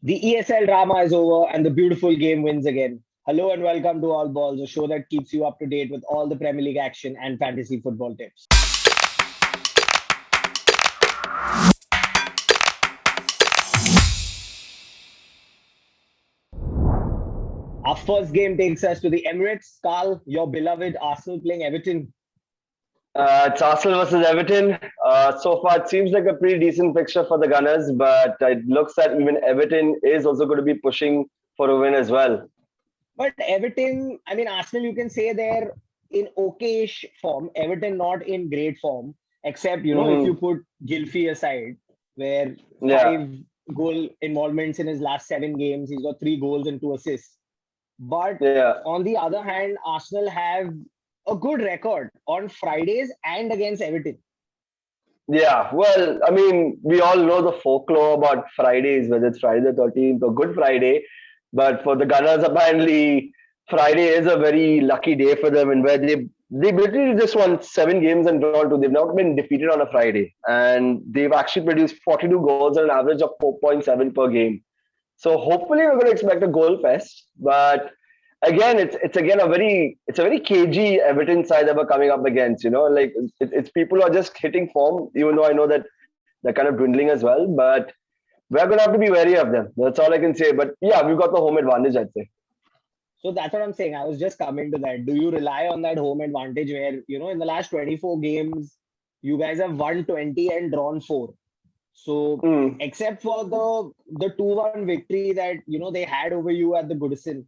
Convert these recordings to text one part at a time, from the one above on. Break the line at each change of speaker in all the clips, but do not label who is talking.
The ESL drama is over and the beautiful game wins again. Hello and welcome to All Balls, a show that keeps you up to date with all the Premier League action and fantasy football tips. Our first game takes us to the Emirates. Carl, your beloved Arsenal playing Everton.
It's Arsenal versus Everton. So far, it seems like a pretty decent fixture for the Gunners, but it looks that even Everton is also going to be pushing for a win as well.
But Everton, Arsenal, you can say they're in okayish form. Everton not in great form, except, if you
Hmm.
put Gilfy aside, where
Yeah,
5 goal involvements in his last 7 games. He's got 3 goals and 2 assists. But
yeah,
on the other hand, Arsenal have a good record on Fridays and against Everton.
yeah. Well, I mean, we all know the folklore about Fridays, whether it's Friday the 13th or Good Friday. But for the Gunners, apparently, Friday is a very lucky day for them, and where they literally just won 7 games and drawn 2. They've not been defeated on a Friday, and they've actually produced 42 goals at an average of 4.7 per game. So hopefully we're going to expect a goal fest. But again, it's again a very cagey Everton side that we're coming up against. Like it's people who are just hitting form. Even though I know that they're kind of dwindling as well, but we're going to have to be wary of them. That's all I can say. But yeah, we've got the home advantage, I'd say.
So that's what I'm saying. I was just coming to that. Do you rely on that home advantage where, in the last 24 games, you guys have won 20 and drawn 4? So
Mm,
except for the 2-1 victory that they had over you at the Goodison,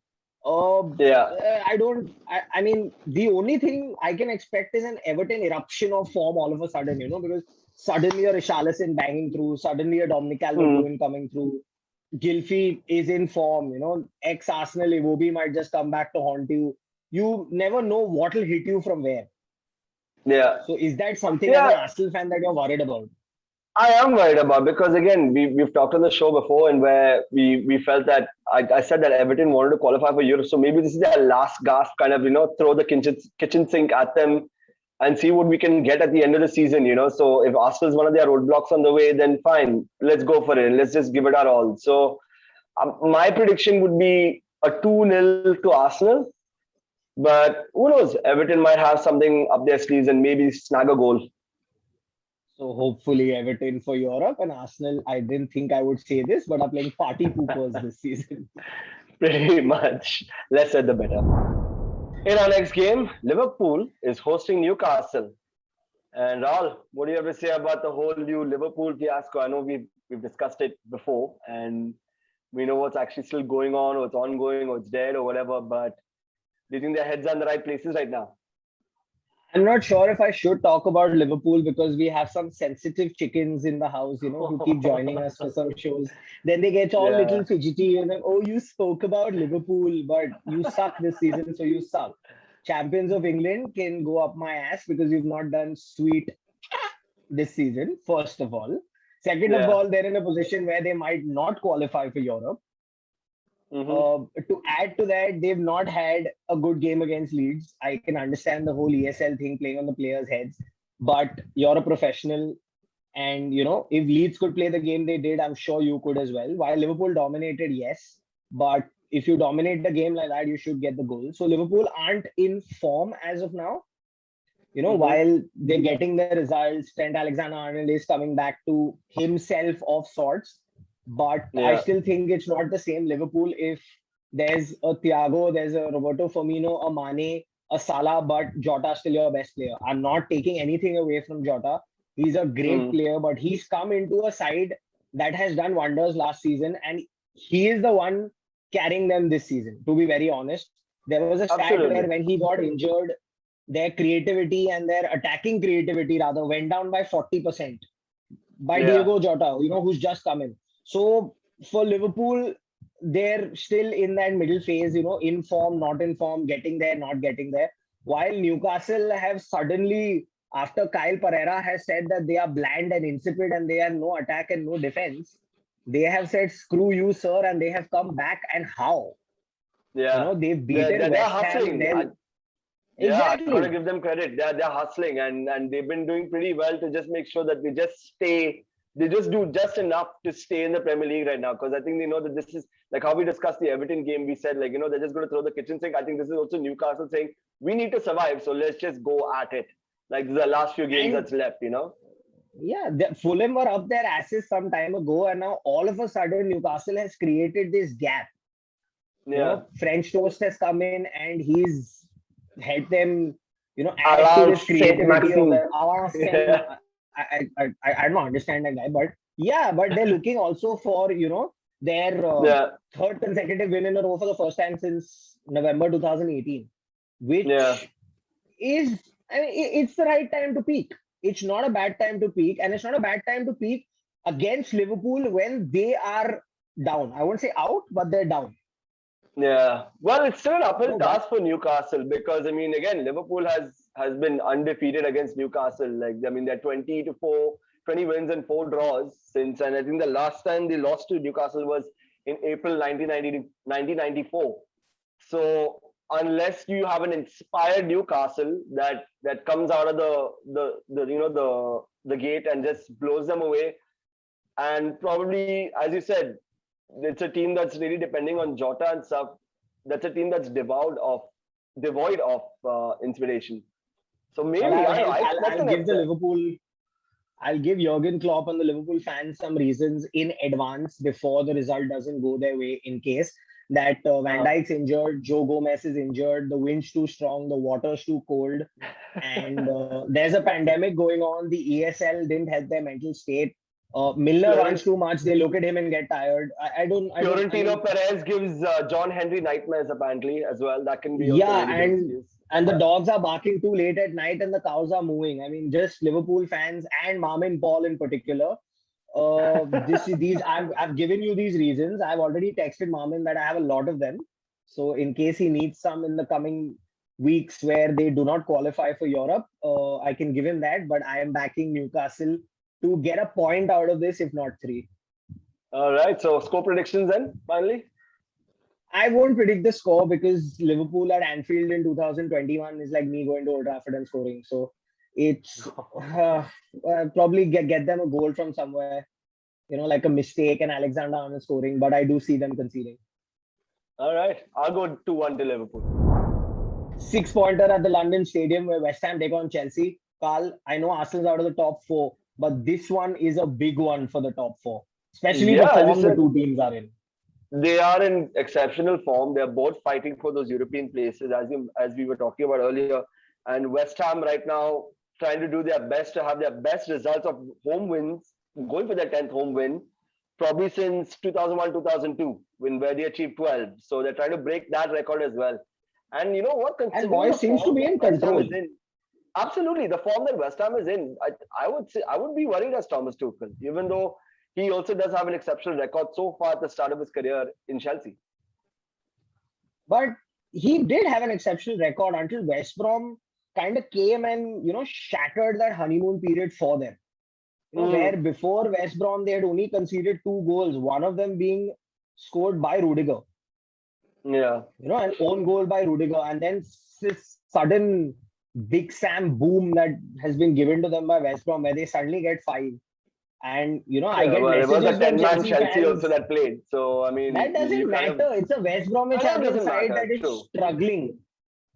yeah.
I don't. I mean, the only thing I can expect is an Everton eruption of form all of a sudden. Because suddenly a Richarlison banging through, suddenly a Dominic
Mm.
Calvert-Lewin coming through. Gilfy is in form. Ex Arsenal Iwobi might just come back to haunt you. You never know what will hit you from where.
Yeah.
So is that something as an
Yeah.
Arsenal fan that you're worried about?
I am worried about because again we've talked on the show before and where we felt that I said that Everton wanted to qualify for Europe, so maybe this is their last gasp, kind of throw the kitchen sink at them and see what we can get at the end of the season. So if Arsenal is one of their roadblocks on the way, then fine, let's go for it. Let's just give it our all. So my prediction would be a 2-0 to Arsenal, but who knows? Everton might have something up their sleeves and maybe snag a goal.
So hopefully Everton for Europe and Arsenal. I didn't think I would say this, but are playing party poopers this season.
Pretty much. Less said the better. In our next game, Liverpool is hosting Newcastle. And Raul, what do you have to say about the whole new Liverpool fiasco? I know we've discussed it before, and we know what's actually still going on, or it's ongoing, or it's dead, or whatever. But do you think their heads are in the right places right now?
I'm not sure if I should talk about Liverpool because we have some sensitive chickens in the house, who keep joining us for some shows. Then they get all
Yeah.
little fidgety and then, oh, you spoke about Liverpool, but you suck this season, so you suck. Champions of England can go up my ass because you've not done sweet this season, first of all. Second of
Yeah.
all, they're in a position where they might not qualify for Europe.
Mm-hmm.
To add to that, they've not had a good game against Leeds. I can understand the whole ESL thing playing on the players' heads, but you're a professional. And, if Leeds could play the game they did, I'm sure you could as well. While Liverpool dominated, yes. But if you dominate the game like that, you should get the goal. So Liverpool aren't in form as of now.
Mm-hmm.
While they're getting the results, Trent Alexander-Arnold is coming back to himself of sorts. But I
Yeah.
still think it's not the same Liverpool if there's a Thiago, there's a Roberto Firmino, a Mane, a Salah, but Jota still your best player. I'm not taking anything away from Jota. He's a great
Mm.
player, but he's come into a side that has done wonders last season, and he is the one carrying them this season. To be very honest, there was a stat where
Absolutely.
when he got injured, their creativity and their attacking creativity rather went down by 40% by
Yeah.
Diego Jota, who's just come in. So for Liverpool, they're still in that middle phase, in form, not in form, getting there, not getting there. While Newcastle have suddenly, after Kyle Pereira has said that they are bland and insipid and they have no attack and no defense, they have said, screw you, sir, and they have come back. And how?
Yeah.
They've
They're,
beaten
they're
West Ham.
hustling.
Then
Yeah, I gotta
exactly.
give them credit. They're hustling and they've been doing pretty well to just make sure that they just stay they just do just enough to stay in the Premier League right now, because I think they know that this is like how we discussed the Everton game. We said, like, they're just going to throw the kitchen sink. I think this is also Newcastle saying we need to survive, so let's just go at it. Like the last few games that's left.
Yeah, Fulham were up their asses some time ago, and now all of a sudden Newcastle has created this gap.
Yeah.
French Toast has come in and he's helped them, add to this creativity of them. I don't understand that guy, but yeah, but they're looking also for, their third consecutive win in a row for the first time since November 2018, which is, it's the right time to peak. It's not a bad time to peak, and it's not a bad time to peak against Liverpool when they are down. I won't say out, but they're down.
Yeah, well, it's still an uphill task for Newcastle, because again, Liverpool has been undefeated against Newcastle. Like, they're 20 wins and 4 draws since, and I think the last time they lost to Newcastle was in April 1994. So unless you have an inspired Newcastle that comes out of the gate and just blows them away, and probably, as you said, it's a team that's really depending on Jota and stuff. That's a team that's devoid of inspiration. So maybe
I'll give Jurgen Klopp and the Liverpool fans some reasons in advance before the result doesn't go their way, in case that Van Dijk's injured, Joe Gomez is injured, the wind's too strong, the water's too cold, and there's a pandemic going on. The ESL didn't help their mental state. Milner runs too much. They look at him and get tired.
Florentino Perez gives John Henry nightmares apparently as well. That can be
and the dogs are barking too late at night and the cows are mooing. Just Liverpool fans and Marmin Paul in particular. I've given you these reasons. I've already texted Marmin that I have a lot of them. So in case he needs some in the coming weeks where they do not qualify for Europe, I can give him that. But I am backing Newcastle to get a point out of this, if not 3.
All right. So score predictions then, finally?
I won't predict the score because Liverpool at Anfield in 2021 is like me going to Old Trafford and scoring. So it's probably get them a goal from somewhere, like a mistake and Alexander-Arnold scoring. But I do see them conceding.
All right. I'll go 2-1 to Liverpool.
6-pointer at the London Stadium where West Ham take on Chelsea. Carl, I know Arsenal's out of the top 4. But this one is a big one for the top 4, especially the form the two teams are in.
They are in exceptional form. They're both fighting for those European places, as we were talking about earlier. And West Ham right now trying to do their best to have their best results of home wins, going for their 10th home win, probably since 2001-2002, where they achieved 12. So they're trying to break that record as well. And you know what?
And Moyes seems to be in control.
Absolutely, the form that West Ham is in, I would be worried as Thomas Tuchel, even though he also does have an exceptional record so far at the start of his career in Chelsea.
But he did have an exceptional record until West Brom kind of came and shattered that honeymoon period for them. Where before West Brom they had only conceded 2 goals, one of them being scored by Rudiger.
Yeah,
an own goal by Rudiger, and then this sudden Big Sam boom that has been given to them by West Brom, where they suddenly get 5. And I get messages.
It was a 10-man Chelsea also that played. So
that doesn't matter. It's a West Bromwich side that is struggling.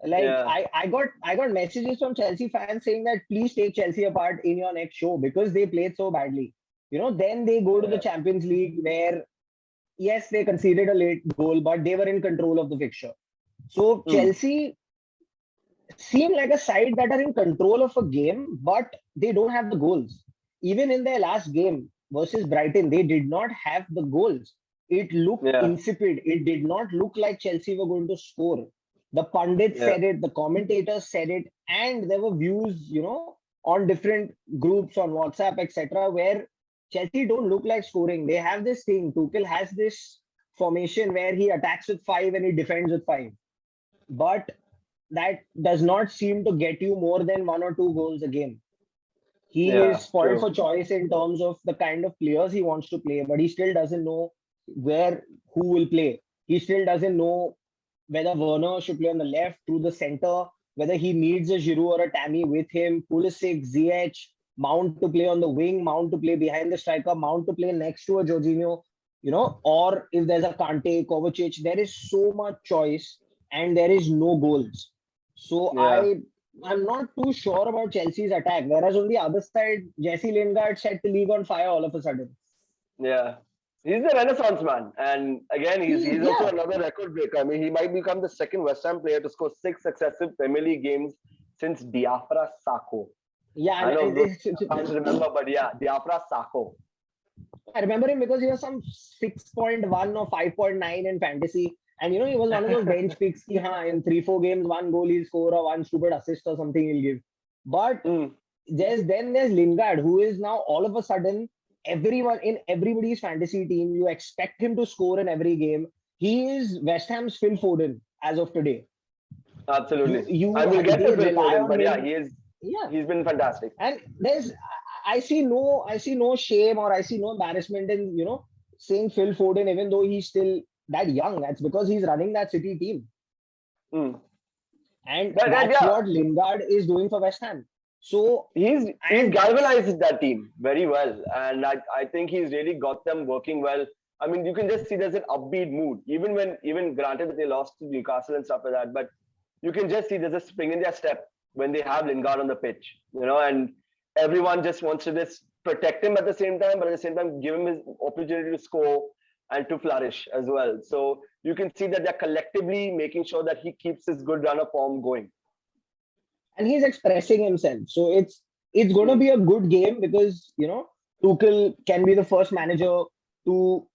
Like I got messages from Chelsea fans saying that please take Chelsea apart in your next show because they played so badly. Then they go to the Champions League where yes, they conceded a late goal, but they were in control of the fixture. So Chelsea seem like a side that are in control of a game, but they don't have the goals. Even in their last game versus Brighton, they did not have the goals. It looked insipid. It did not look like Chelsea were going to score. The pundits said it, the commentators said it, and there were views, on different groups on WhatsApp, etc., where Chelsea don't look like scoring. They have this thing. Tuchel has this formation where he attacks with 5 and he defends with 5. But that does not seem to get you more than 1 or 2 goals a game. He is spoiled for choice in terms of the kind of players he wants to play, but he still doesn't know who will play. He still doesn't know whether Werner should play on the left, through the center, whether he needs a Giroud or a Tammy with him, Pulisic, Ziyech. Mount to play on the wing, Mount to play behind the striker, Mount to play next to a Jorginho, or if there's a Kante, Kovacic, there is so much choice and there is no goals. So
Yeah.
I'm not too sure about Chelsea's attack. Whereas on the other side, Jesse Lingard set the league on fire all of a sudden.
Yeah. He's the Renaissance man. And again, he's also
Yeah,
another record breaker. I mean, he might become the second West Ham player to score 6 successive Premier League games since Diafra Sakho.
yeah.
I know those
And
fans remember, but yeah, Diafra Sakho.
I remember him because he was some 6.1 or 5.9 in fantasy. And he was one of those bench picks. In 3-4 games, one goal he'll score or one stupid assist or something he'll give. But
Mm.
there's Lingard, who is now all of a sudden everyone in everybody's fantasy team. You expect him to score in every game. He is West Ham's Phil Foden as of today.
Absolutely.
You
And we'll get
They
to Phil
rely
Foden,
on
but yeah,
him. Yeah,
he's been fantastic.
and I see no shame or I see no embarrassment in saying Phil Foden, even though he's still that young. That's because he's running that City team,
Mm.
and
But
that's
yeah,
what Lingard is doing for West Ham. So,
he's
and
galvanized that team very well, and I think he's really got them working well. I mean, you can just see there's an upbeat mood, even granted that they lost to Newcastle and stuff like that, but you can just see there's a spring in their step when they have Lingard on the pitch, and everyone just wants to just protect him at the same time, but at the same time give him his opportunity to score and to flourish as well. So you can see that they're collectively making sure that he keeps his good run of form going.
he's expressing himself. So it's going to
Hmm.
be a good game because Tuchel can be the first manager to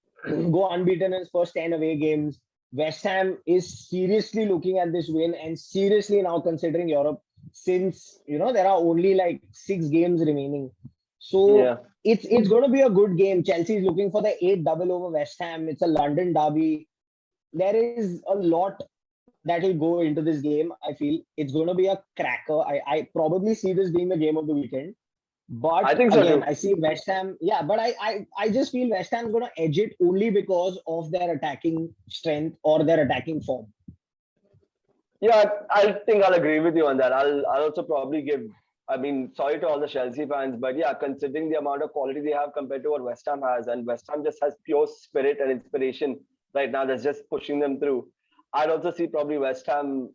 go unbeaten in his first 10 away games. West Ham is seriously looking at this win and seriously now considering Europe, since there are only like 6 games remaining. So
Yeah.
it's going to be a good game. Chelsea is looking for the 8-double over West Ham. It's a London derby. There is a lot that will go into this game. I feel it's going to be a cracker. I probably see this being the game of the weekend.
I
But
think so
again,
too.
I see West Ham. Yeah, but I just feel West Ham's going to edge it only because of their attacking strength or their attacking form.
Yeah, I think I'll agree with you on that. I'll also probably give. I mean, sorry to all the Chelsea fans, but yeah, considering the amount of quality they have compared to what West Ham has, and West Ham just has pure spirit and inspiration right now that's just pushing them through. I'd also see probably West Ham,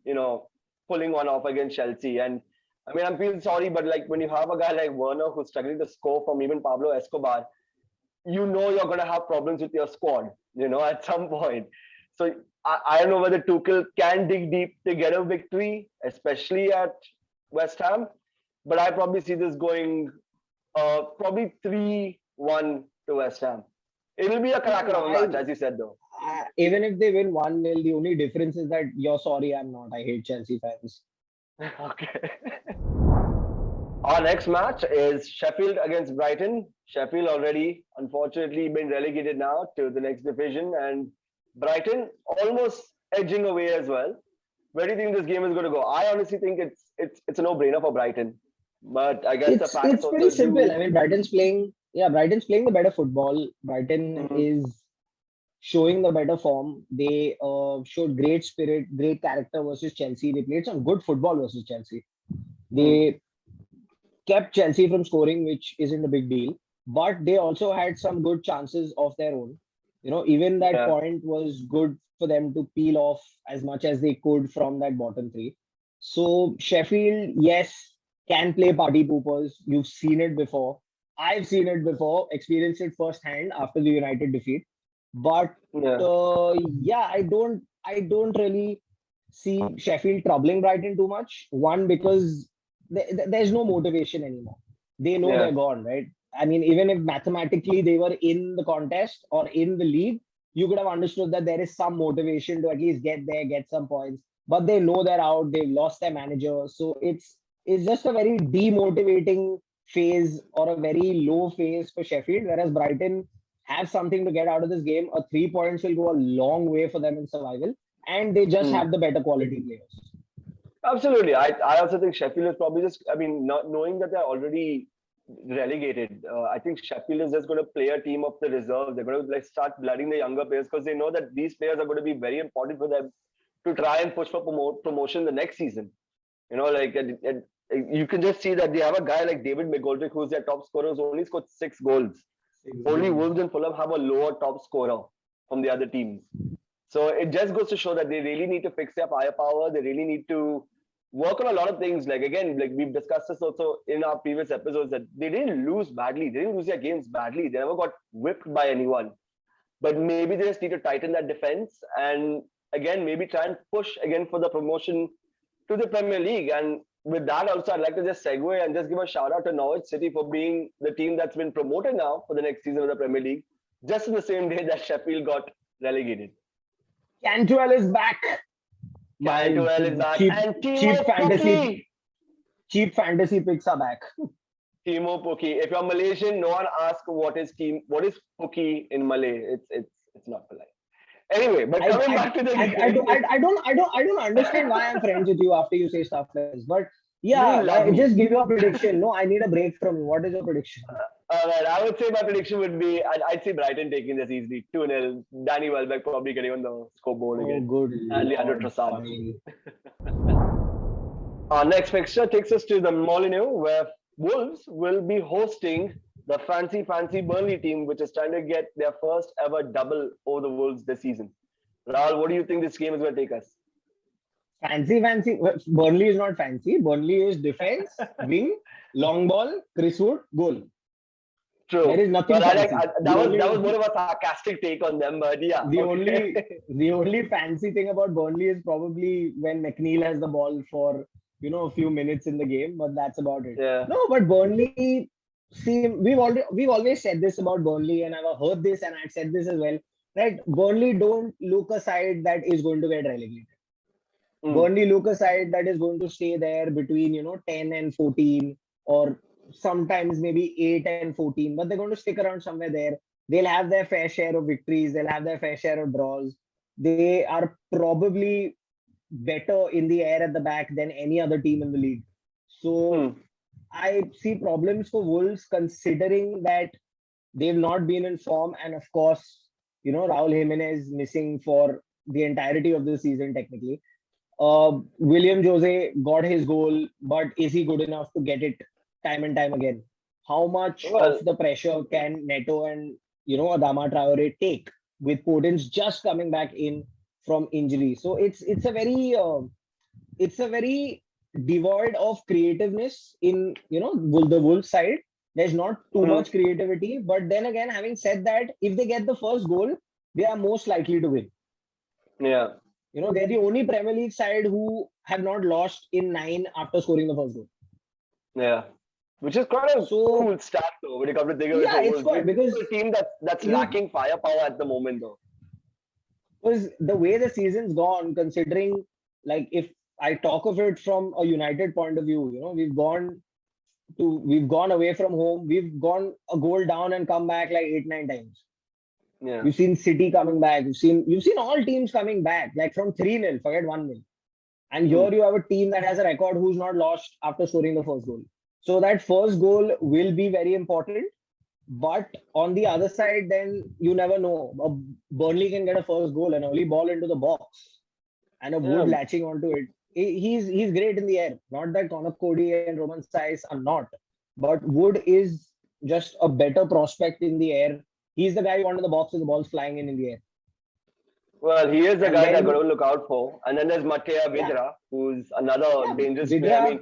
pulling one off against Chelsea. And I mean, I'm feeling sorry, but like when you have a guy like Werner who's struggling to score from even Pablo Escobar, you're going to have problems with your squad, at some point. So I don't know whether Tuchel can dig deep to get a victory, especially at West Ham. But I probably see this going probably 3-1 to West Ham. It'll be a cracker
Even
of a match, as you said, though.
even if they win 1-0, the only difference is that you're sorry, I'm not. I hate Chelsea fans.
Okay. Our next match is Sheffield against Brighton. Sheffield already, unfortunately, been relegated now to the next division, and Brighton almost edging away as well. Where do you think this game is going to go? I honestly think it's a no-brainer for Brighton, but I guess the facts
It's
also
pretty simple.
do.
I mean, Brighton's playing the better football. Brighton
Mhm.
is showing the better form. They showed great spirit, great character versus Chelsea. They played some good football versus Chelsea.
Mm.
They kept Chelsea from scoring, which isn't a big deal. But they also had some good chances of their own. Even that
Yeah,
point was good for them to peel off as much as they could from that bottom three. So Sheffield, yes, can play party poopers. You've seen it before. I've seen it before, experienced it firsthand after the United defeat. But
yeah,
yeah, I don't really see Sheffield troubling Brighton too much. One, because there's no motivation anymore. They know
yeah.
they're gone, right? I mean, even if mathematically they were in the contest or in the league, you could have understood that there is some motivation to at least get there, get some points. But they know they're out. They've lost their manager, so it's just a very demotivating phase or a very low phase for Sheffield. Whereas Brighton have something to get out of this game. 3 points will go a long way for them in survival, and they just
Mm.
have the better quality players.
Absolutely. I also think Sheffield is probably just, I mean, not knowing that they're already relegated, I think Sheffield is just going to play a team of the reserves. They're going to like start blooding the younger players because they know that these players are going to be very important for them to try and push for promotion the next season. Like You can just see that they have a guy like David McGoldrick, who's their top scorer, who's only scored 6 goals. Only Wolves and Fulham have a lower top scorer from the other teams. So it just goes to show that they really need to fix their firepower. They really need to work on a lot of things. Like again, like we've discussed this also in our previous episodes, that they didn't lose badly. They didn't lose their games badly. They never got whipped by anyone. But maybe they just need to tighten that defense and again maybe try and push again for the promotion to the Premier League. And with that also, I'd like to just segue and just give a shout out to Norwich City for being the team that's been promoted now for the next season of the Premier League, just in the same day that Sheffield got relegated.
Cantwell is back.
Cantwell is back. And
cheap fantasy picks are back.
Timo Pukki. If you're Malaysian, no one asks what is Pukki in Malay. It's not polite. Anyway, but coming back to the game.
I don't understand why I'm friends with you after you say stuff like this. But yeah, just give your prediction. No, I need a break from you. What is your prediction?
All right, I would say my prediction would be I'd see Brighton taking this easily 2-0. Danny Welbeck probably getting on the scoreboard again.
Oh, good.
And Leandro Trossard. Our next fixture takes us to the Molineux, where Wolves will be hosting the fancy Burnley team, which is trying to get their first ever double over the Wolves this season. Rahul, what do you think this game is going to take us?
Fancy. Burnley is not fancy. Burnley is defense, wing, long ball, Chris Wood, goal.
True.
There is nothing fancy.
That was more of a sarcastic take on them, but yeah.
The only fancy thing about Burnley is probably when McNeil has the ball for a few minutes in the game, but that's about it.
Yeah.
No, but Burnley. See, we've always said this about Burnley, and I've heard this, and I've said this as well. Right? Burnley don't look a side that is going to get relegated. Burnley look a side that is going to stay there between 10 and 14, or sometimes maybe 8 and 14, but they're going to stick around somewhere there. They'll have their fair share of victories. They'll have their fair share of draws. They are probably better in the air at the back than any other team in the league. So I see problems for Wolves, considering that they've not been in form, and of course, Raul Jimenez missing for the entirety of the season technically. William Jose got his goal, but is he good enough to get it time and time again? How much of the pressure can Neto and Adama Traore take with Podence just coming back in from injury? So it's a very devoid of creativeness in the Wolves side. There's not too much creativity, but then again, having said that, if they get the first goal, they are most likely to win.
Yeah.
They're the only Premier League side who have not lost in 9 after scoring the first goal.
Yeah. Which is quite a cool stat though, when you come to think of it.
Yeah, it's quite, because
it's a team that's lacking firepower at the moment though.
Because the way the season's gone, considering, like, if I talk of it from a United point of view, we've gone away from home, we've gone a goal down and come back like 8-9 times.
Yeah.
You've seen City coming back. You've seen all teams coming back, like from 3-0, forget 1-0. And here you have a team that has a record who's not lost after scoring the first goal. So that first goal will be very important. But on the other side, then you never know. Burnley can get a first goal and only ball into the box, and a Wood latching onto it. He's great in the air. Not that Conor Cody and Roman Saiz are not, but Wood is just a better prospect in the air. He's the guy you want in the box with the balls flying in the air.
Well, he is the guy that got to look out for. And then there's Matea Vydra, who's another dangerous player.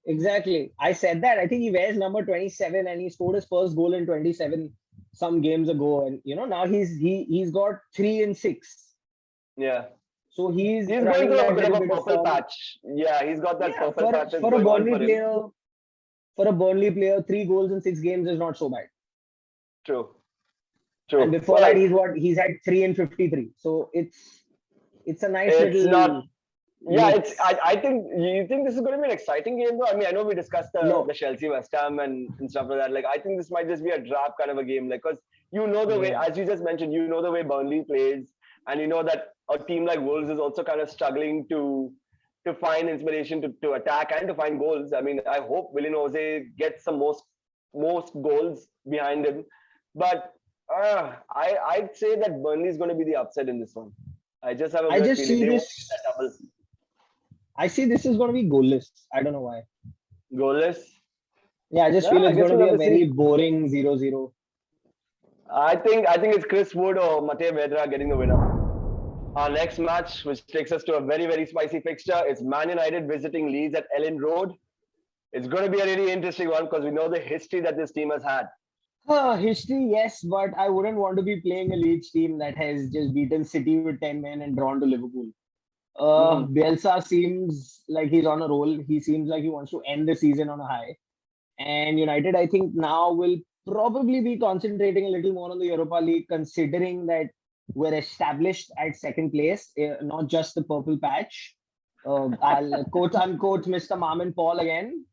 Exactly. I said that. I think he wears number 27, and he scored his first goal in 27 some games ago. And now he's got 3 and 6.
Yeah.
So he's
going through a bit of a purple patch. Yeah, he's got that purple patch.
For a Burnley player, 3 goals in 6 games is not so bad.
True.
And before that, he's had 3 and 53. So it's a nice little.
I think you think this is going to be an exciting game though. I mean, I know we discussed the Chelsea West Ham and stuff like that. Like, I think this might just be a draft kind of a game, like, because the way, as you just mentioned, the way Burnley plays, and that a team like Wolves is also kind of struggling to find inspiration to attack and to find goals. I mean, I hope Willian Jose gets some most goals behind him, but I'd say that Burnley is going to be the upset in this one. I just have a feeling
I see this is going to be goalless. I don't know why.
Goalless.
Yeah, I just
Yeah,
feel
I
it's
guess
going to
we'll
be
have
a
to see.
very boring 0-0.
I think it's Chris Wood or Matej Vedra getting the winner. Our next match, which takes us to a very, very spicy fixture, is Man United visiting Leeds at Ellen Road. It's going to be a really interesting one because we know the history that this team has had.
History, yes, but I wouldn't want to be playing a Leeds team that has just beaten City with 10 men and drawn to Liverpool.
Hmm.
Bielsa seems like he's on a roll. He seems like he wants to end the season on a high. And United, I think, now will probably be concentrating a little more on the Europa League, considering that we're established at second place, not just the purple patch. I'll quote unquote Mr. Mom and Paul again.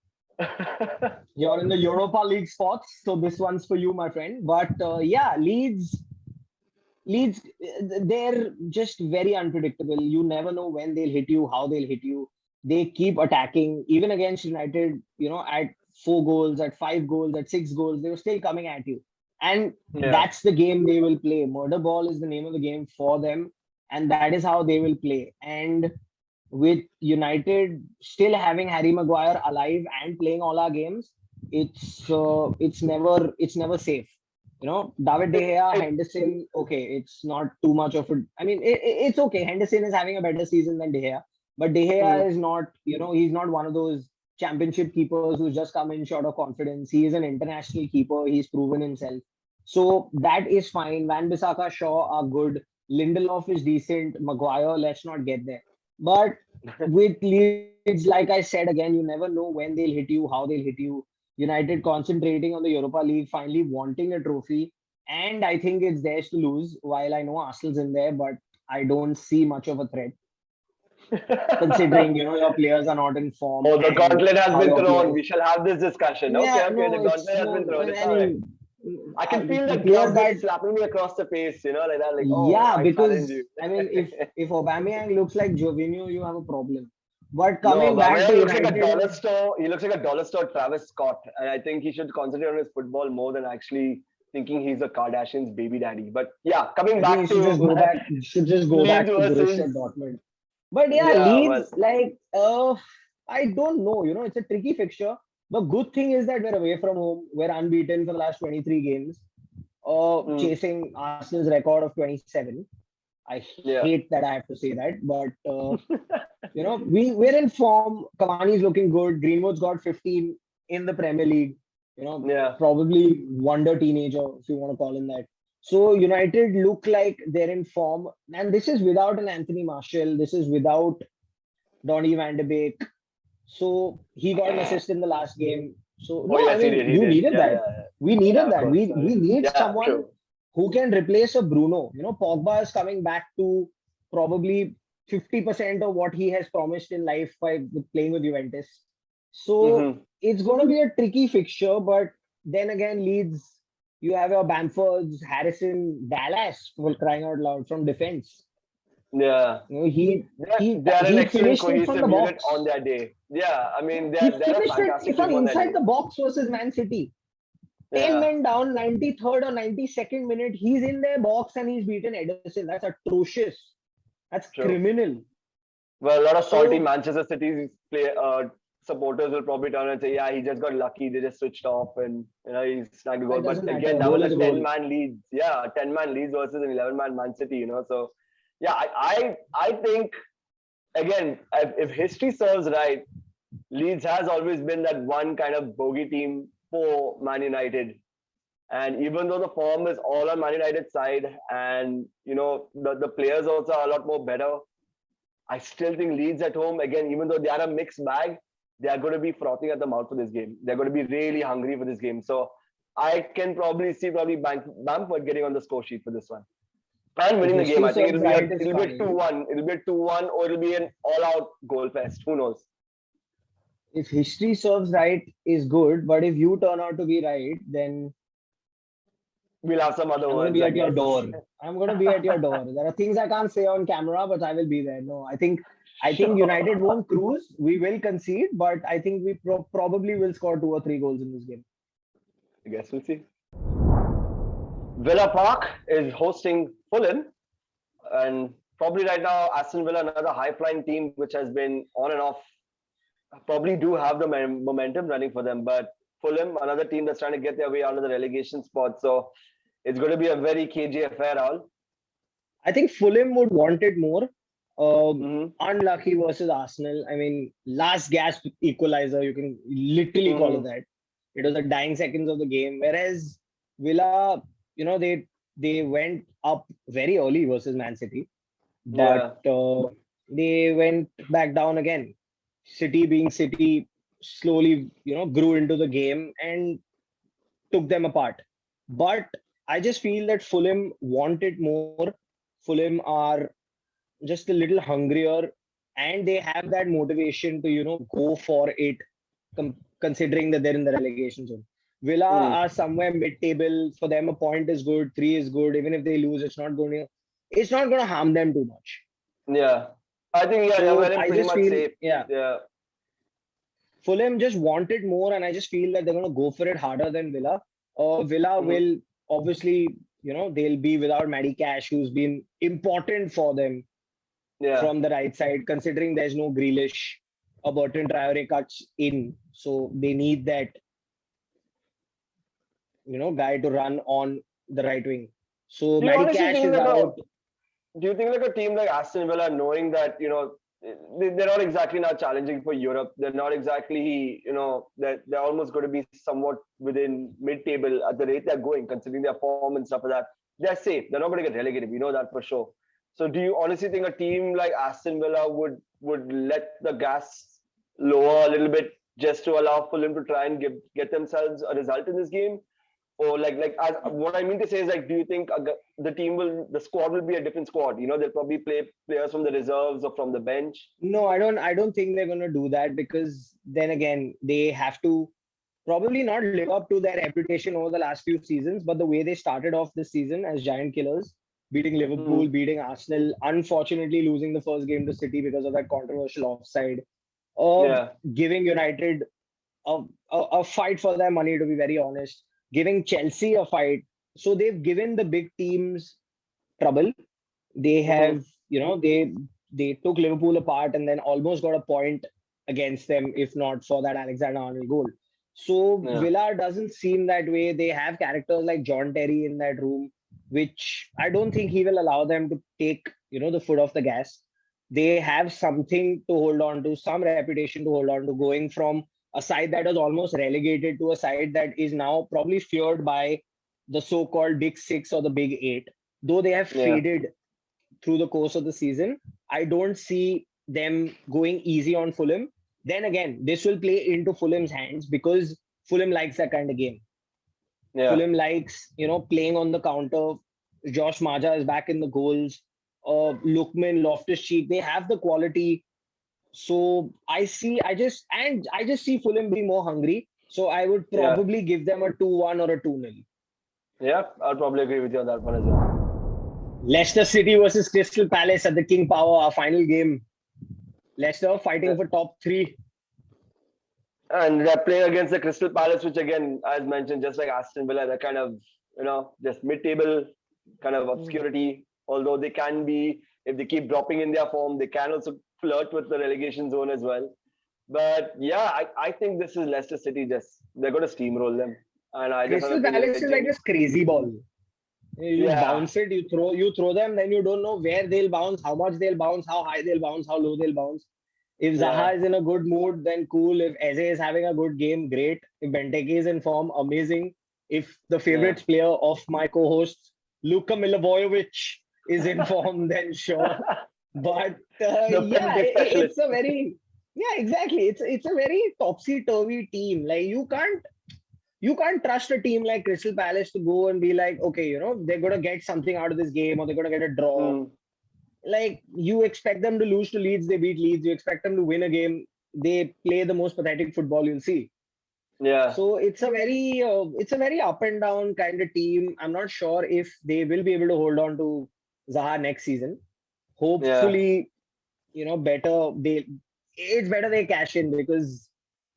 You're in the Europa League spots, so this one's for you, my friend. But yeah, Leeds, they're just very unpredictable. You never know when they'll hit you, how they'll hit you. They keep attacking, even against United, at 4 goals, at 5 goals, at 6 goals, they were still coming at you. And
Yeah.
that's the game they will play. Murder ball is the name of the game for them, and that is how they will play. And with United still having Harry Maguire alive and playing all our games, it's never safe. David De
It,
Gea,
it,
Henderson, okay, it's not too much of a. I mean, it's okay. Henderson is having a better season than De Gea, but De Gea
mm,
is not. He's not one of those championship keepers who's just come in short of confidence. He is an international keeper. He's proven himself, so that is fine. Van Bissaka, Shaw are good. Lindelof is decent. Maguire, let's not get there. But with Leeds, like I said again, you never know when they'll hit you, how they'll hit you. United concentrating on the Europa League, finally wanting a trophy, and I think it's theirs to lose. While I know Arsenal's in there, but I don't see much of a threat considering your players are not in form
oh, the
and
gauntlet has
how
been
your
thrown.
players.
We shall have this discussion. Okay,
Yeah,
okay. The
no, it's
gauntlet has
no.
been thrown. It's
I
all right.
mean,
I can feel
the
that
players
glove
that
just slapping me across the face, like that. Like, oh,
yeah,
I challenge
because
you.
I mean, if Aubameyang looks like Jorginho, you have a problem. But
No,
coming back to
Aubameyang looks like a
United,
dollar store. He looks like a dollar store Travis Scott, and I think he should concentrate on his football more than actually thinking he's a Kardashian's baby daddy. But yeah, coming
I think he
back
should just
to
go back. Should just go
Leeds
back to
versus
Borussia Dortmund. But yeah,
yeah, well,
Leeds, I don't know. It's a tricky fixture. The good thing is that we're away from home. We're unbeaten for the last 23 games,
mm,
chasing Arsenal's record of 27. I
yeah,
hate that I have to say that, but we're in form. Cavani's looking good. Greenwood's got 15 in the Premier League.
yeah.
Probably wonder teenager if you want to call him that. So United look like they're in form, and this is without an Anthony Martial. This is without Donny Van de Beek. So he got an assist in the last game. So
Oh
no, I
yes, he
mean
did. He
you
did.
needed
Yeah,
that.
yeah, yeah.
We
Yeah,
needed
of
that.
course.
We need
Yeah,
someone
true.
who can replace a Bruno. Pogba is coming back to probably 50% of what he has promised in life by playing with Juventus. So
Hmm.
it's going to be a tricky fixture, but then again, Leeds, you have your Bamfords, Harrison, Dallas, for crying out loud from defense.
Yeah.
He he
They are an
he
excellent
finished it from the
cohesive unit on
box.
their day. Yeah, I mean
He
they're a
finished it
fantastic
from
team on their
inside
day.
the box versus Man City. 10
Yeah,
men down, 93rd or 92nd minute. He's in their box and he's beaten Ederson. That's atrocious. That's
true.
criminal.
Well, a lot of salty
So,
Manchester City supporters will probably turn and say, "Yeah, he just got lucky. They just switched off, and he snagged a goal."
it
But
doesn't matter.
again,
A
that
goal
was
is
a
a goal.
ten-man Leeds. Yeah, a ten-man Leeds versus an 11-man Man City. So yeah, I think again, if history serves right, Leeds has always been that one kind of bogey team for Man United. And even though the form is all on Man United side, and the players also are a lot more better, I still think Leeds at home, again, even though they are a mixed bag, they are going to be frothing at the mouth for this game. They're going to be really hungry for this game. So I can probably see Bamford getting on the score sheet for this one and
If
winning the game.
history
I think
serves right, it's
it'll be a
fine.
2-1. It'll be a 2-1, or it'll be an all-out goal fest. Who knows?
If history serves right, is good. But if you turn out to be right, then
We'll have some other
I'm going to
words,
be
I
at your
guess.
door. I'm going to be at your door. There are things I can't say on camera, but I will be there. No, I think United
Sure.
won't cruise. We will concede, but I think we probably will score 2 or 3 goals in this game.
I guess we'll see. Villa Park is hosting Fulham, and probably right now Aston Villa, another high-flying team which has been on and off. probably do have the momentum running for them. But Fulham, another team that's trying to get their way out of the relegation spot. So it's going to be a very cagey affair, all.
I think Fulham would want it more.
Mm-hmm.
Unlucky versus Arsenal. I mean, last gasp equalizer, you can literally call it
Mm-hmm.
that. It was the dying seconds of the game. Whereas Villa, they went up very early versus Man City, but
Yeah.
they went back down again. City being City slowly, grew into the game and took them apart. But I just feel that Fulham want it more. Fulham are just a little hungrier and they have that motivation to, go for it, considering that they're in the relegation zone. Villa
Mm.
are somewhere mid-table. For them, a point is good, three is good. Even if they lose, it's not going to harm them too much.
Yeah. I think, yeah, they're
So
wearing
I
pretty
just
much
feel,
safe.
yeah,
Yeah.
Fulham just wanted more, and I just feel that they're going to go for it harder than Villa. Villa
Mm-hmm.
will obviously, they'll be without Matty Cash, who's been important for them
Yeah.
from the right side, considering there's no Grealish. Burton Traore cuts in, so they need that, guy to run on the right wing. So
Do you
Matty
honestly
Cash
think
is
like a
out.
do you think like a team like Aston Villa, knowing that they're not exactly now challenging for Europe, they're not exactly they're almost going to be somewhat within mid-table at the rate they're going, considering their form and stuff like that. They're safe. They're not going to get relegated. We know that for sure. So, do you honestly think a team like Aston Villa would let the gas lower a little bit just to allow Fulham to try and get themselves a result in this game? Or as what I mean to say is, like, do you think the squad will be a different squad? They'll probably play players from the reserves or from the bench.
No, I don't think they're going to do that because then again, they have to probably not live up to their reputation over the last few seasons, but the way they started off this season as giant killers, beating Liverpool,
Hmm.
beating Arsenal, unfortunately losing the first game to City because of that controversial offside,
Yeah,
giving United a fight for their money, to be very honest, giving Chelsea a fight. So they've given the big teams trouble. They
hmm,
have, they took Liverpool apart and then almost got a point against them, if not for that Alexander-Arnold goal. So
yeah,
Villa doesn't seem that way. They have characters like John Terry in that room, which I don't think he will allow them to take, the foot off the gas. They have something to hold on to, some reputation to hold on to, going from a side that was almost relegated to a side that is now probably feared by the so-called Big Six or the Big Eight. Though they have
yeah,
faded through the course of the season, I don't see them going easy on Fulham. Then again, this will play into Fulham's hands because Fulham likes that kind of game.
yeah,
Fulham likes, playing on the counter. Josh Maja is back in the goals. Lookman, Loftus-Cheek, they have the quality. So I just see Fulham being more hungry. So I would
yeah,
probably give them a 2-1 or a 2-0.
yeah. I'll probably agree with you on that one as well.
Leicester City versus Crystal Palace at the King Power, our final game. Leicester
Yeah.
fighting for top three.
And they're playing against the Crystal Palace, which again, as mentioned, just like Aston Villa, they're kind of just mid-table, kind of obscurity. Although they can be, if they keep dropping in their form, they can also flirt with the relegation zone as well. But yeah, I think this is Leicester City. Just they're going to steamroll them, and I just have a
Crystal
feeling
Palace
that
is like this crazy ball. You
yeah,
bounce it, you throw them, then you don't know where they'll bounce, how much they'll bounce, how high they'll bounce, how low they'll bounce. If
yeah,
Zaha is in a good mood, then cool. If Eze is having a good game, great. If Benteke is in form, amazing. If the
yeah.
favorite player of my co-host, Luka Milivojevic, is in form, then sure. But
The
yeah,
penalty
it's
specialist.
a very yeah, exactly. It's a very topsy-turvy team. Like you can't trust a team like Crystal Palace to go and be like, okay, they're gonna get something out of this game or they're gonna get a draw.
Mm,
Like you expect them to lose to Leeds, they beat Leeds. You expect them to win a game, they play the most pathetic football you'll see.
yeah,
So it's a very up and down kind of team. I'm not sure if they will be able to hold on to Zaha next season.
yeah,
Hopefully, better it's better they cash in because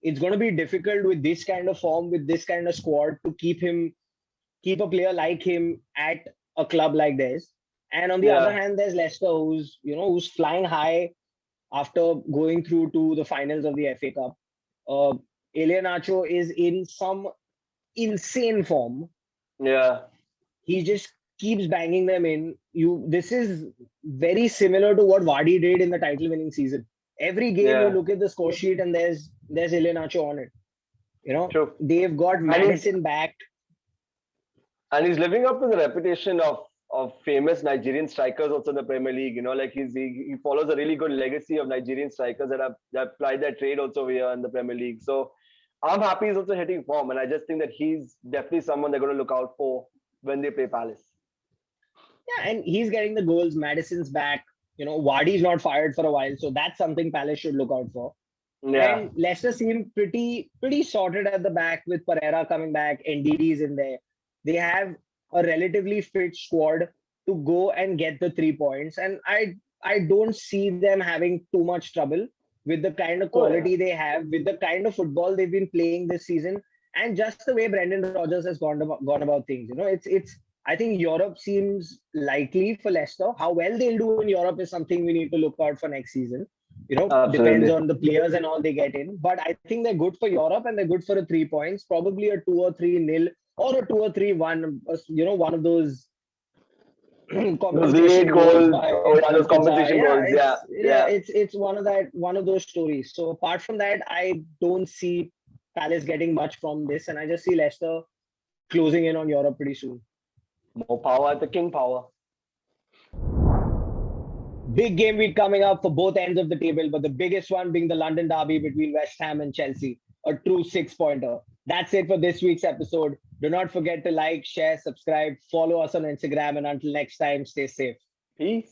it's going to be difficult with this kind of form, with this kind of squad to keep a player like him at a club like this. And on the other
yeah,
hand, there's Leicester who's flying high. after going through to the finals of the FA Cup. Uh, Iheanacho is in some insane form.
Yeah.
He just keeps banging them in. This is very similar to what Vardy did in the title-winning season. Every game you
Yeah.
look at the score sheet and there's Iheanacho on it.
True.
They've got
And he's
Madison back.
and he's living up to the reputation of famous Nigerian strikers also in the Premier League. Like he follows a really good legacy of Nigerian strikers that applied their trade also here in the Premier League. So I'm happy he's also hitting form, and I just think that he's definitely someone they're going to look out for when they play Palace.
Yeah, and he's getting the goals. Madison's back. Vardy's not fired for a while, so that's something Palace should look out for.
Yeah.
And Leicester seem pretty sorted at the back with Pereira coming back, NDD's in there. They have a relatively fit squad to go and get the 3 points. And I don't see them having too much trouble with the kind of quality they have, with the kind of football they've been playing this season, and just the way Brendan Rodgers has gone about things. It's I think Europe seems likely for Leicester. How well they'll do in Europe is something we need to look out for next season. Depends on the players and all they get in. But I think they're good for Europe and they're good for a 3 points, probably a 2 or 3 nil or a 2 or 3-1. One of those
those late goals, those compensation goals.
It's one of those stories. So apart from that, I don't see Palace getting much from this, and I just see Leicester closing in on Europe pretty soon.
More power at the king power.
Big game week coming up for both ends of the table, but the biggest one being the London derby between West Ham and Chelsea, a true 6-pointer. That's it for this week's episode. Do not forget to like, share, subscribe, follow us on Instagram, and until next time, stay safe.
Peace.